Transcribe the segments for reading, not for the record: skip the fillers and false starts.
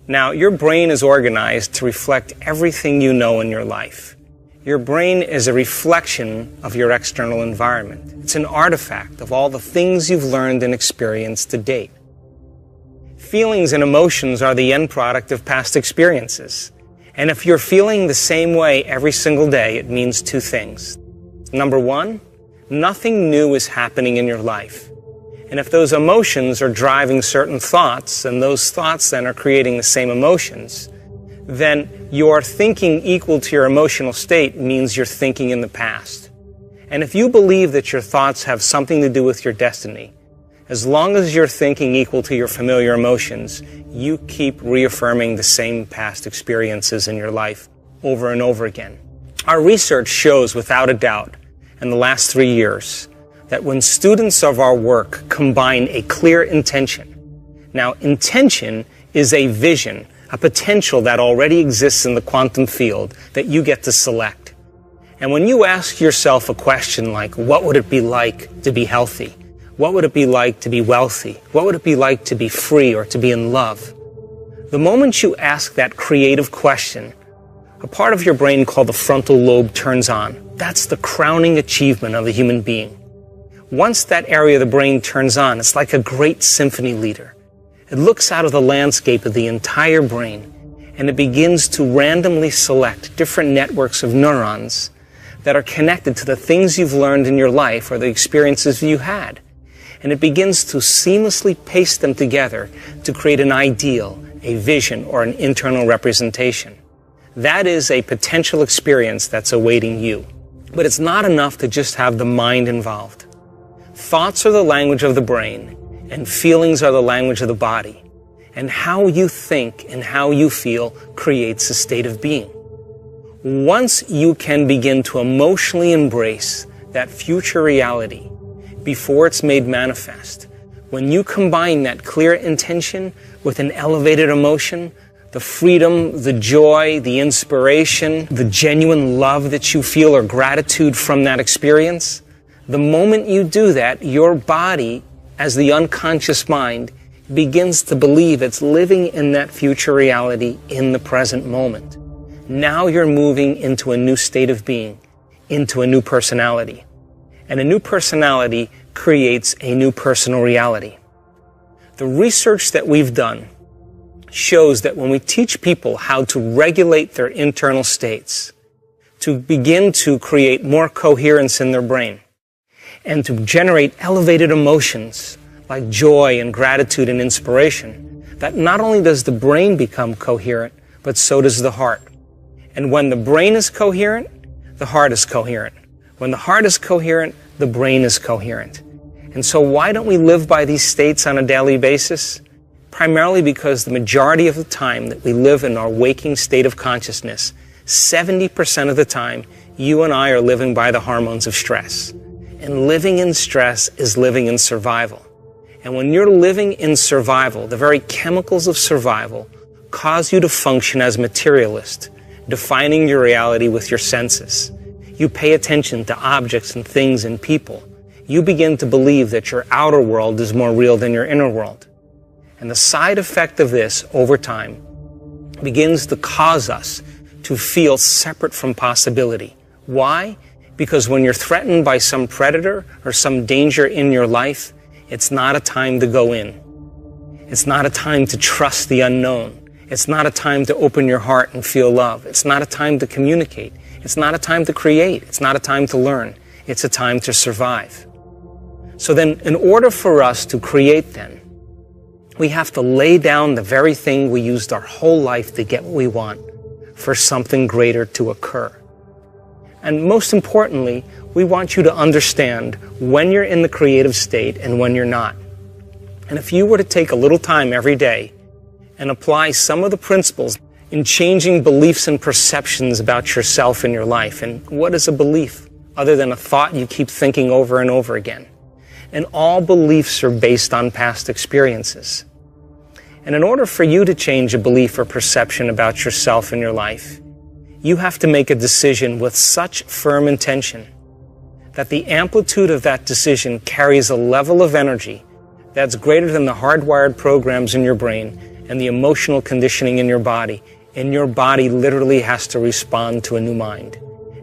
Now, your brain is organized to reflect everything you know in your life. Your brain is a reflection of your external environment. It's an artifact of all the things you've learned and experienced to date. Feelings and emotions are the end product of past experiences. And if you're feeling the same way every single day, it means two things. Number one, nothing new is happening in your life. And if those emotions are driving certain thoughts, and those thoughts then are creating the same emotions, then your thinking equal to your emotional state means you're thinking in the past. And if you believe that your thoughts have something to do with your destiny, as long as you're thinking equal to your familiar emotions, you keep reaffirming the same past experiences in your life over and over again. Our research shows without a doubt in the last 3 years that when students of our work combine a clear intention, now intention is a vision, a potential that already exists in the quantum field that you get to select. And when you ask yourself a question like, what would it be like to be healthy? What would it be like to be wealthy? What would it be like to be free or to be in love? The moment you ask that creative question, a part of your brain called the frontal lobe turns on. That's the crowning achievement of the human being. Once that area of the brain turns on, it's like a great symphony leader. It looks out of the landscape of the entire brain, and it begins to randomly select different networks of neurons that are connected to the things you've learned in your life or the experiences you had. And it begins to seamlessly paste them together to create an ideal, a vision, or an internal representation. That is a potential experience that's awaiting you. But it's not enough to just have the mind involved. Thoughts are the language of the brain, and feelings are the language of the body. And how you think and how you feel creates a state of being. Once you can begin to emotionally embrace that future reality before it's made manifest, when you combine that clear intention with an elevated emotion, the freedom, the joy, the inspiration, the genuine love that you feel or gratitude from that experience, the moment you do that, your body, as the unconscious mind, begins to believe it's living in that future reality in the present moment. Now you're moving into a new state of being, into a new personality. And a new personality creates a new personal reality. The research that we've done shows that when we teach people how to regulate their internal states, to begin to create more coherence in their brain, and to generate elevated emotions like joy and gratitude and inspiration, that not only does the brain become coherent, but so does the heart. And when the brain is coherent, the heart is coherent. When the heart is coherent, the brain is coherent. And so why don't we live by these states on a daily basis? Primarily because the majority of the time that we live in our waking state of consciousness, 70% of the time, you and I are living by the hormones of stress. And living in stress is living in survival. And when you're living in survival, the very chemicals of survival cause you to function as materialist, defining your reality with your senses. You pay attention to objects and things and people. You begin to believe that your outer world is more real than your inner world. And the side effect of this, over time, begins to cause us to feel separate from possibility. Why? Because when you're threatened by some predator or some danger in your life, it's not a time to go in. It's not a time to trust the unknown. It's not a time to open your heart and feel love. It's not a time to communicate. It's not a time to create. It's not a time to learn. It's a time to survive. So then, in order for us to create then, we have to lay down the very thing we used our whole life to get what we want for something greater to occur. And most importantly, we want you to understand when you're in the creative state and when you're not. And if you were to take a little time every day and apply some of the principles in changing beliefs and perceptions about yourself and your life, and what is a belief other than a thought you keep thinking over and over again? And all beliefs are based on past experiences. And in order for you to change a belief or perception about yourself and your life, you have to make a decision with such firm intention that the amplitude of that decision carries a level of energy that's greater than the hardwired programs in your brain and the emotional conditioning in your body, and your body literally has to respond to a new mind.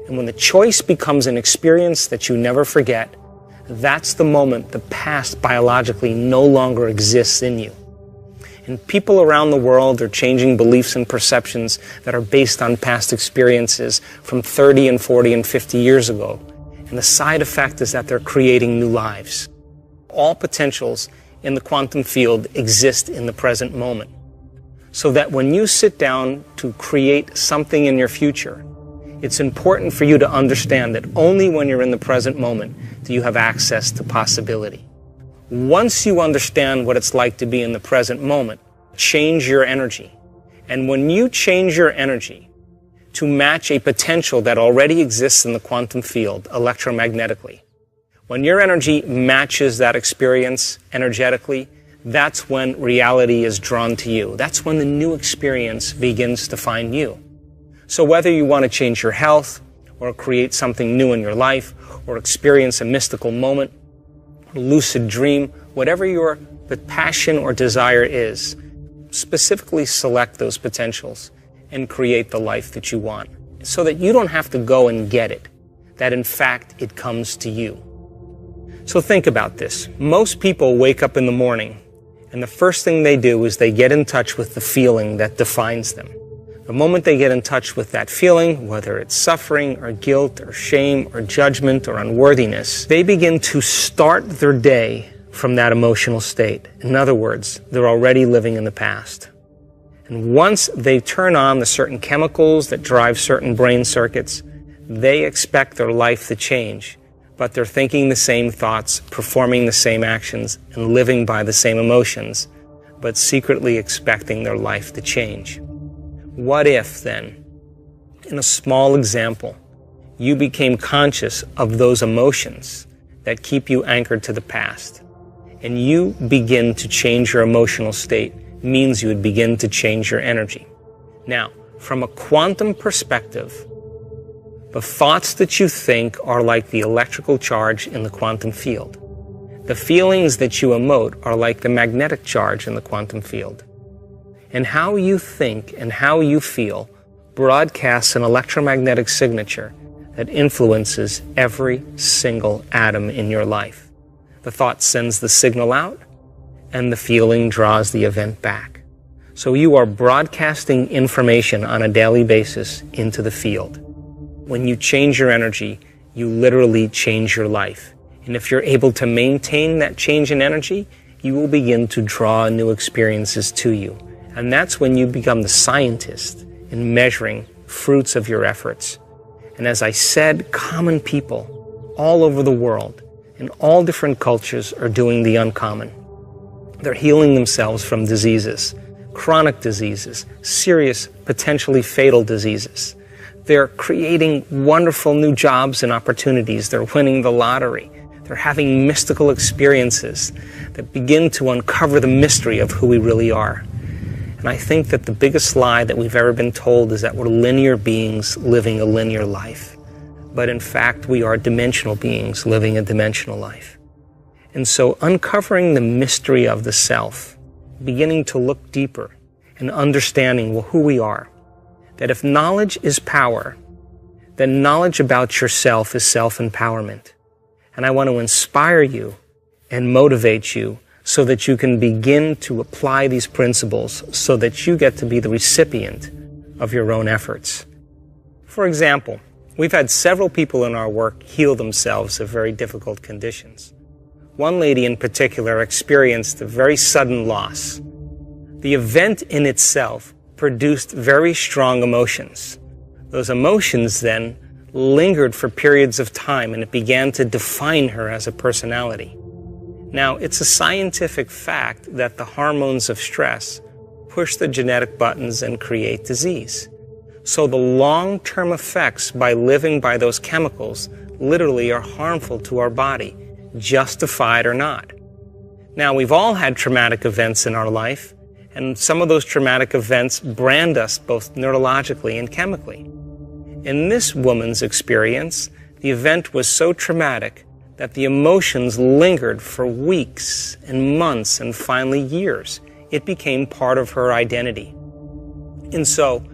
And when the choice becomes an experience that you never forget, that's the moment the past biologically no longer exists in you. And people around the world are changing beliefs and perceptions that are based on past experiences from 30 and 40 and 50 years ago. And the side effect is that they're creating new lives. All potentials in the quantum field exist in the present moment. So that when you sit down to create something in your future, it's important for you to understand that only when you're in the present moment do you have access to possibility. Once you understand what it's like to be in the present moment, change your energy. And when you change your energy to match a potential that already exists in the quantum field electromagnetically, when your energy matches that experience energetically, that's when reality is drawn to you. That's when the new experience begins to find you. So whether you want to change your health, or create something new in your life, or experience a mystical moment, or lucid dream, whatever your passion or desire is, specifically select those potentials and create the life that you want, so that you don't have to go and get it, that in fact it comes to you. So think about this. Most people wake up in the morning, and the first thing they do is they get in touch with the feeling that defines them. The moment they get in touch with that feeling, whether it's suffering or guilt or shame or judgment or unworthiness, they begin to start their day from that emotional state. In other words, they're already living in the past. And once they turn on the certain chemicals that drive certain brain circuits, they expect their life to change. But they're thinking the same thoughts, performing the same actions, and living by the same emotions, but secretly expecting their life to change. What if, then, in a small example, you became conscious of those emotions that keep you anchored to the past, and you begin to change your emotional state, means you would begin to change your energy. Now, from a quantum perspective, the thoughts that you think are like the electrical charge in the quantum field. The feelings that you emote are like the magnetic charge in the quantum field. And how you think and how you feel broadcasts an electromagnetic signature that influences every single atom in your life. The thought sends the signal out, and the feeling draws the event back. So you are broadcasting information on a daily basis into the field. When you change your energy, you literally change your life. And if you're able to maintain that change in energy, you will begin to draw new experiences to you. And that's when you become the scientist in measuring fruits of your efforts. And as I said, common people all over the world, in all different cultures, are doing the uncommon. They're healing themselves from diseases, chronic diseases, serious, potentially fatal diseases. They're creating wonderful new jobs and opportunities. They're winning the lottery. They're having mystical experiences that begin to uncover the mystery of who we really are. And I think that the biggest lie that we've ever been told is that we're linear beings living a linear life. But in fact, we are dimensional beings living a dimensional life. And so uncovering the mystery of the self, beginning to look deeper and understanding who we are, that if knowledge is power, then knowledge about yourself is self-empowerment. And I want to inspire you and motivate you so that you can begin to apply these principles so that you get to be the recipient of your own efforts. For example, we've had several people in our work heal themselves of very difficult conditions. One lady in particular experienced a very sudden loss. The event in itself produced very strong emotions. Those emotions then lingered for periods of time, and it began to define her as a personality. Now, it's a scientific fact that the hormones of stress push the genetic buttons and create disease. So the long-term effects by living by those chemicals literally are harmful to our body, justified or not. Now, we've all had traumatic events in our life, and some of those traumatic events brand us both neurologically and chemically. In this woman's experience, the event was so traumatic that the emotions lingered for weeks and months and finally years, It became part of her identity. And so,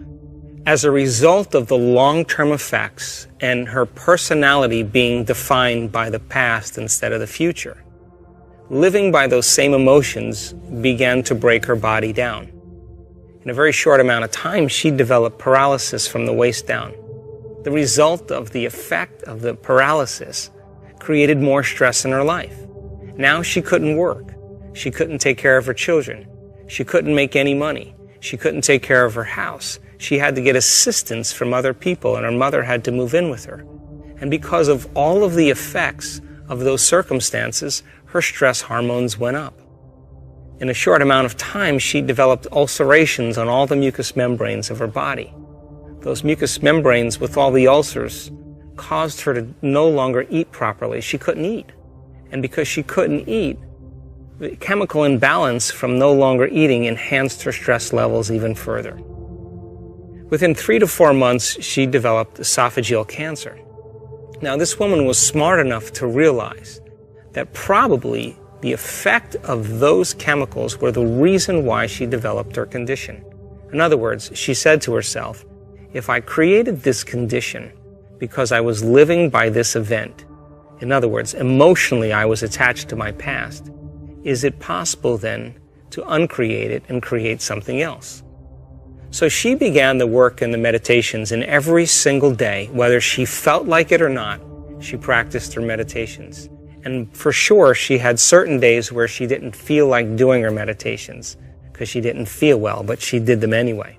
as a result of the long-term effects and her personality being defined by the past instead of the future, living by those same emotions began to break her body down. In a very short amount of time, she developed paralysis from the waist down. The result of the effect of the paralysis created more stress in her life. Now she couldn't work. She couldn't take care of her children. She couldn't make any money. She couldn't take care of her house. She had to get assistance from other people, and her mother had to move in with her. And because of all of the effects of those circumstances, her stress hormones went up. In a short amount of time, she developed ulcerations on all the mucous membranes of her body. Those mucous membranes with all the ulcers caused her to no longer eat properly. She couldn't eat. And because she couldn't eat, the chemical imbalance from no longer eating enhanced her stress levels even further. Within 3 to 4 months, she developed esophageal cancer. Now, this woman was smart enough to realize that probably the effect of those chemicals were the reason why she developed her condition. In other words, she said to herself, if I created this condition because I was living by this event, in other words, emotionally I was attached to my past, is it possible then to uncreate it and create something else? So she began the work and the meditations, and every single day, whether she felt like it or not, she practiced her meditations. And for sure, she had certain days where she didn't feel like doing her meditations because she didn't feel well, but she did them anyway.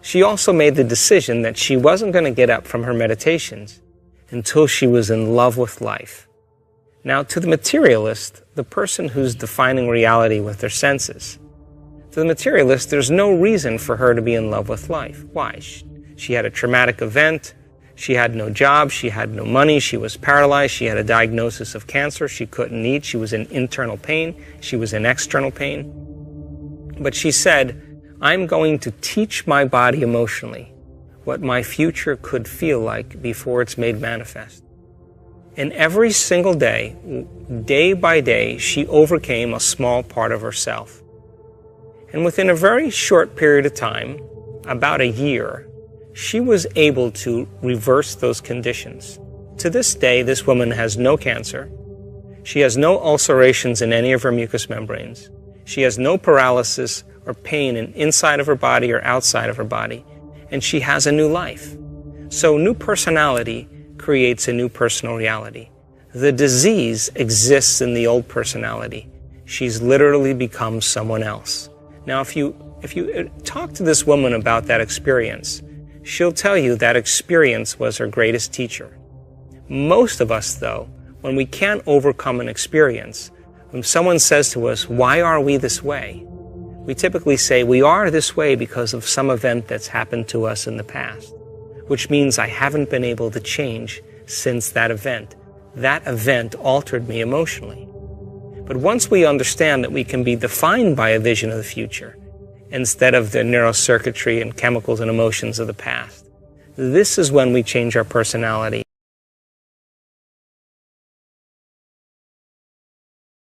She also made the decision that she wasn't going to get up from her meditations until she was in love with life. Now, to the materialist, the person who's defining reality with their senses, to the materialist, there's no reason for her to be in love with life. Why? She had a traumatic event. She had no job, she had no money, she was paralyzed, she had a diagnosis of cancer, she couldn't eat, she was in internal pain, she was in external pain. But she said, I'm going to teach my body emotionally what my future could feel like before it's made manifest. And every single day, day by day, she overcame a small part of herself. And within a very short period of time, about a year, she was able to reverse those conditions. To this day, this woman has no cancer. She has no ulcerations in any of her mucous membranes. She has no paralysis or pain inside of her body or outside of her body. And she has a new life. So new personality creates a new personal reality. The disease exists in the old personality. She's literally become someone else. Now, if you talk to this woman about that experience, she'll tell you that experience was her greatest teacher. Most of us, though, when we can't overcome an experience, when someone says to us, why are we this way? We typically say, we are this way because of some event that's happened to us in the past, which means I haven't been able to change since that event. That event altered me emotionally. But once we understand that we can be defined by a vision of the future, instead of the neurocircuitry and chemicals and emotions of the past, this is when we change our personality.